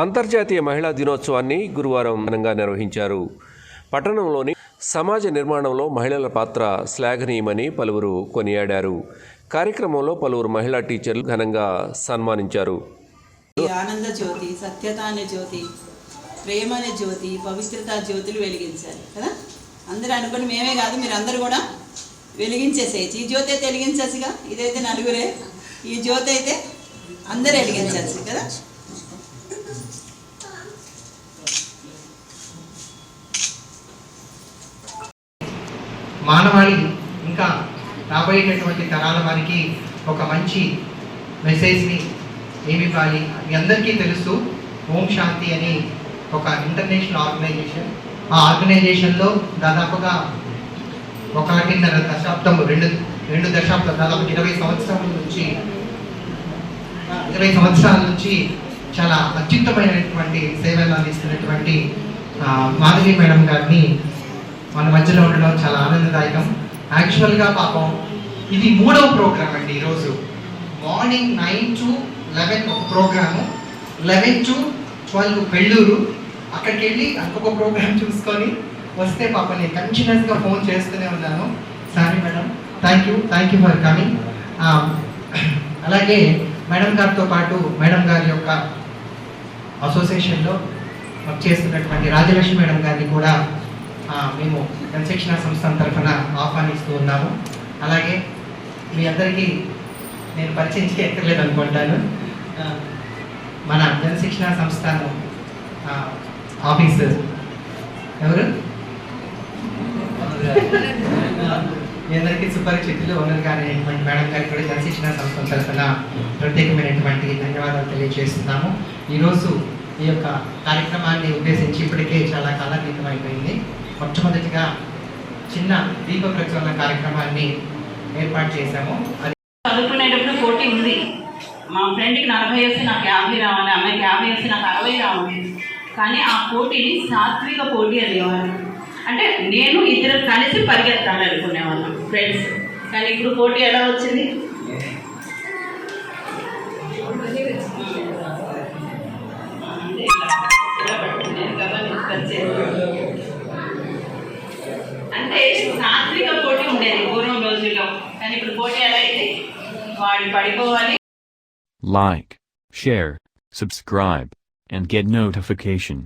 అంతర్జాతీయ మహిళా దినోత్సవాన్ని గురువారం ఘనంగా నిర్వహించారు. పట్టణంలోని సమాజ నిర్మాణంలో మహిళల పాత్ర శ్లాఘనీయమని పలువురు కొనియాడారు. కార్యక్రమంలో పలువురు మహిళా టీచర్లు ఘనంగా సన్మానించారు. ఆనంద జ్యోతి, సత్యత అనే జ్యోతి, ప్రేమ అనే జ్యోతి, పవిత్రత జ్యోతులు వెలిగించాలి కదా. అందరూ అనుకుని మేమే కాదు, మీరు అందరూ కూడా వెలిగించేసేయచ్చు. ఈ జ్యోతి అయితే వెలిగించచ్చుగా, ఇదైతే నలుగురే, ఈ జ్యోతి అయితే అందరూ వెలిగించచ్చు కదా. మానవాళి ఇంకా రాబోయేటటువంటి తరాల వారికి ఒక మంచి మెసేజ్ని ఏమివ్వాలి. మీ అందరికీ తెలుసు, ఓం శాంతి అని ఒక ఇంటర్నేషనల్ ఆర్గనైజేషన్. ఆ ఆర్గనైజేషన్లో దాదాపుగా 1.5 దశాబ్దం, రెండు దశాబ్దం, దాదాపు 20 సంవత్సరాల నుంచి చాలా అత్యుత్తమైనటువంటి సేవలు అందిస్తున్నటువంటి మాధవి మేడం గారిని మన మధ్యలో ఉండడం చాలా ఆనందదాయకం. యాక్చువల్గా పాపం ఇది 3వ ప్రోగ్రామ్ అండి. ఈరోజు మార్నింగ్ 9 to 11 ఒక ప్రోగ్రాము, 11 to 12 పెళ్ళూరు. అక్కడికి వెళ్ళి ఇంకొక ప్రోగ్రామ్ చూసుకొని వస్తే పాపం నేను కంటిన్యూస్గా ఫోన్ చేస్తూనే ఉన్నాను. Sorry madam, thank you for coming. అలాగే మేడం గారితో పాటు మేడం గారి యొక్క అసోసియేషన్లో వర్క్ చేస్తున్నటువంటి రాజలక్ష్మి మేడం గారిని కూడా మేము జనశిక్షణ సంస్థ తరఫున ఆహ్వానిస్తూ ఉన్నాము. అలాగే మీ అందరికీ నేను పరిచయం చేయక్కర్లేదు అనుకుంటాను. మన జనశిక్షణ సంస్థ ఆఫీసర్ ఎవరు? మీ అందరికీ సుపరిచితులు ఓనర్ గారు అయినటువంటి మేడం గారికి కూడా జనశిక్షణ సంస్థ తరఫున ప్రత్యేకమైనటువంటి ధన్యవాదాలు తెలియజేస్తున్నాము. ఈరోజు ఈ యొక్క కార్యక్రమాన్ని ఉద్దేశించి ఇప్పటికే చాలా కాలాతీతం అయిపోయింది. మొట్టమొదటిగా చిన్న దీప ప్రజ్వలన కార్యక్రమాన్ని ఏర్పాటు చేశాము. అది చదువుకునేటప్పుడు పోటీ ఉంది. మా ఫ్రెండ్కి 40 వస్తే నాకు 50 రావాలి, అమ్మాయికి 50 వస్తే నాకు 60 రావాలి. కానీ ఆ పోటీని సాత్విక పోటీ అనేవారు. అంటే నేను ఇద్దరు కలిసి పరిగెత్తాలి అనుకునేవాళ్ళం ఫ్రెండ్స్. కానీ ఇప్పుడు పోటీ ఎలా వచ్చింది? అంటే సాత్విక పోటీ ఉండేది పూర్వం రోజుల్లో. కానీ ఇప్పుడు పోటీ ఎలా అయితే వాడు పడిపోవాలి. Like, share, subscribe, and get notification.